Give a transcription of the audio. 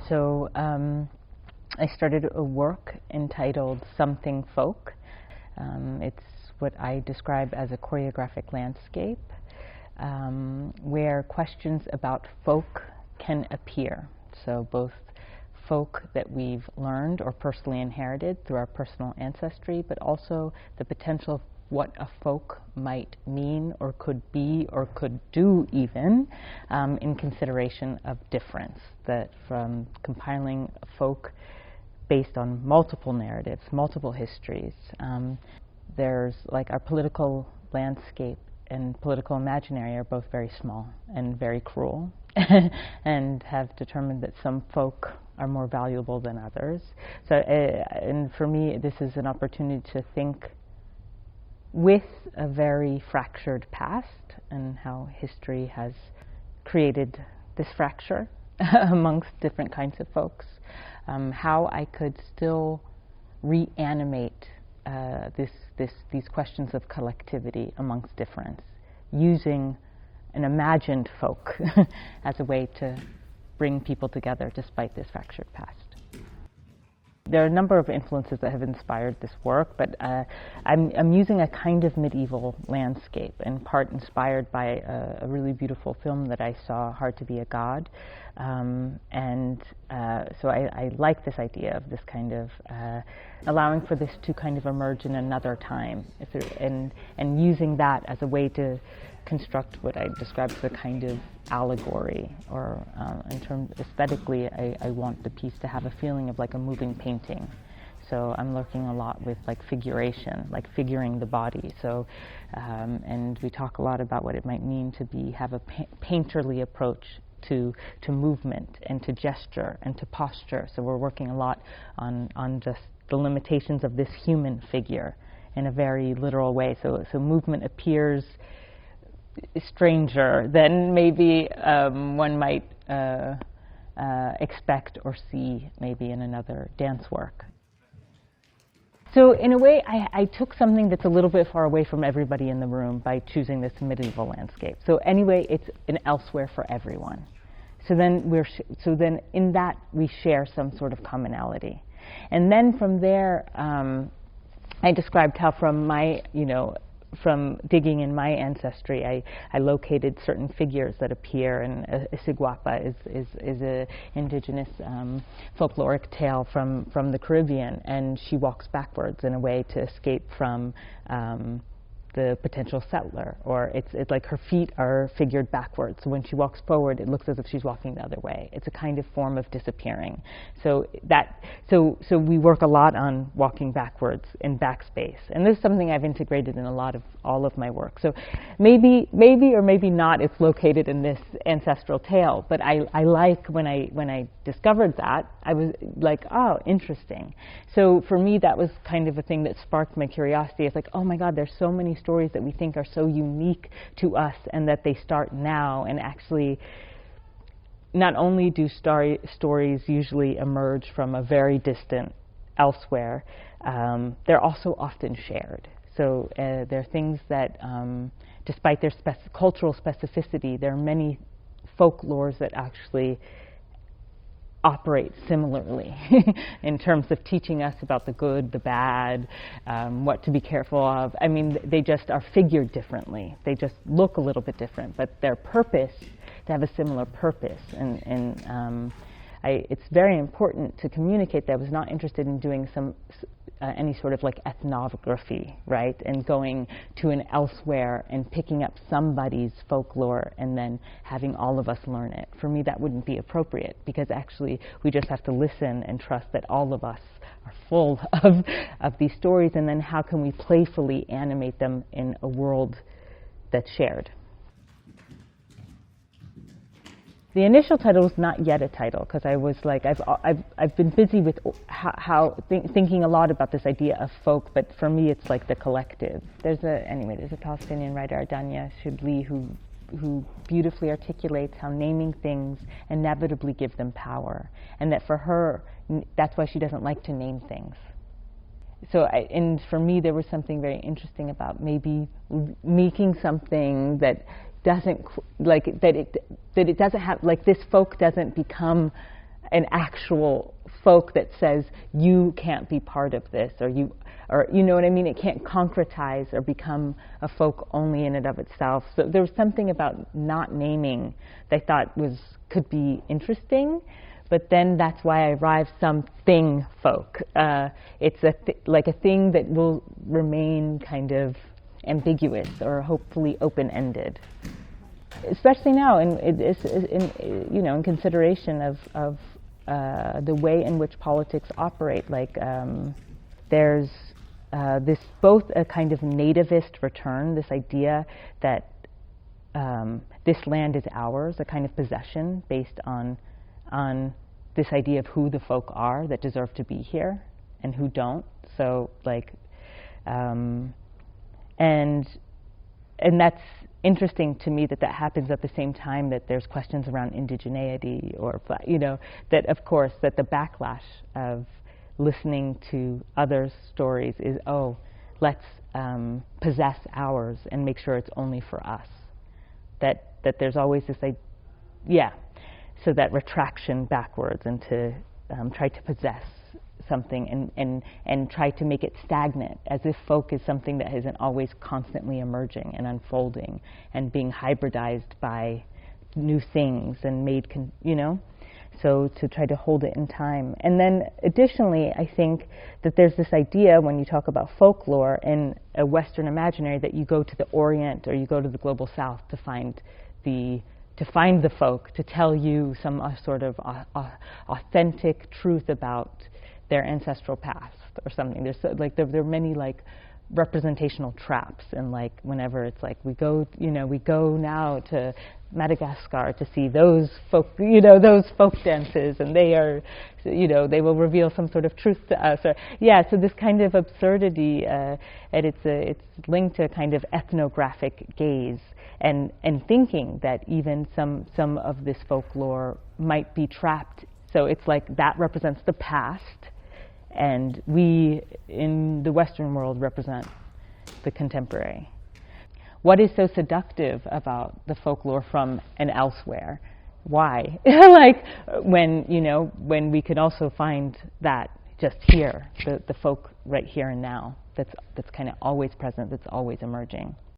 So I started a work entitled Something Folk. It's what I describe as a choreographic landscape, where questions about folk can appear. So both folk that we've learned or personally inherited through our personal ancestry, but also the potential of what a folk might mean or could be or could do even in consideration of difference. That from compiling a folk based on multiple narratives, multiple histories, there's like our political landscape and political imaginary are both very small and very cruel and have determined that some folk are more valuable than others. So, and for me, this is an opportunity to think with a very fractured past and how history has created this fracture amongst different kinds of folks, how I could still reanimate these questions of collectivity amongst difference, using an imagined folk as a way to bring people together despite this fractured past. There are a number of influences that have inspired this work, but I'm using a kind of medieval landscape, in part inspired by a really beautiful film that I saw, Hard to Be a God. So I like this idea of this kind of allowing for this to kind of emerge in another time, and using that as a way to construct what I describe as a kind of allegory, or in terms aesthetically, I want the piece to have a feeling of like a moving painting. So I'm working a lot with like figuration, like figuring the body. So, and we talk a lot about what it might mean to have a painterly approach to movement and to gesture and to posture. So we're working a lot on just the limitations of this human figure in a very literal way. So movement appears stranger than maybe one might expect or see maybe in another dance work. So in a way, I took something that's a little bit far away from everybody in the room by choosing this medieval landscape. So anyway, it's an elsewhere for everyone. So then in that we share some sort of commonality. And then from there, I described how from digging in my ancestry, I located certain figures that appear, and Zakkiyyah is a indigenous folkloric tale from the Caribbean, and she walks backwards in a way to escape from the potential settler, or it's like her feet are figured backwards. So when she walks forward, it looks as if she's walking the other way. It's a kind of form of disappearing. So we work a lot on walking backwards in backspace, and this is something I've integrated in all of my work. So maybe or maybe not, it's located in this ancestral tale. But I like when I discovered that, I was like, oh, interesting. So for me, that was kind of a thing that sparked my curiosity. It's like, oh my God, there's so many stories that we think are so unique to us, and that they start now. And actually, not only do stories usually emerge from a very distant elsewhere, they're also often shared. So there are things that, despite their cultural specificity, there are many folklores that actually operate similarly in terms of teaching us about the good, the bad, what to be careful of. I mean, they just are figured differently. They just look a little bit different, but their purpose, they have a similar purpose. And it's very important to communicate that I was not interested in doing any sort of like ethnography, right? And going to an elsewhere and picking up somebody's folklore and then having all of us learn it. For me, that wouldn't be appropriate, because actually we just have to listen and trust that all of us are full of these stories, and then how can we playfully animate them in a world that's shared. The initial title was not yet a title, because I was like, I've been busy with thinking a lot about this idea of folk, but for me it's like the collective. There's a Palestinian writer, Zakkiyyah Iman, who beautifully articulates how naming things inevitably give them power, and that for her, that's why she doesn't like to name things. So, and for me, there was something very interesting about maybe making something that doesn't it doesn't have, like, this folk doesn't become an actual folk that says you can't be part of this, or you know what I mean? It can't concretize or become a folk only in and of itself. So there was something about not naming that I thought could be interesting, but then that's why I arrived something folk. It's like a thing that will remain kind of ambiguous or hopefully open-ended, especially now in consideration of the way in which politics operate. Like there's this both a kind of nativist return, this idea that this land is ours, a kind of possession based on this idea of who the folk are that deserve to be here and who don't. So like, and that's interesting to me that happens at the same time that there's questions around indigeneity, or that of course that the backlash of listening to others' stories is, let's possess ours and make sure it's only for us. That there's always this idea, so that retraction backwards and to try to possess something and try to make it stagnant, as if folk is something that isn't always constantly emerging and unfolding and being hybridized by new things and made, so to try to hold it in time. And then additionally, I think that there's this idea when you talk about folklore in a Western imaginary that you go to the Orient or you go to the global South to find the folk, to tell you some sort of authentic truth about their ancestral past or something. There's there are many representational traps, and whenever it's we go now to Madagascar to see those folk dances, and they are they will reveal some sort of truth to us, or so this kind of absurdity, and it's linked to a kind of ethnographic gaze and thinking that even some of this folklore might be trapped. So it's that represents the past, and we in the Western world represent the contemporary. What is so seductive about the folklore from and elsewhere? Why? When we could also find that just here, the folk right here and now, that's kind of always present, that's always emerging.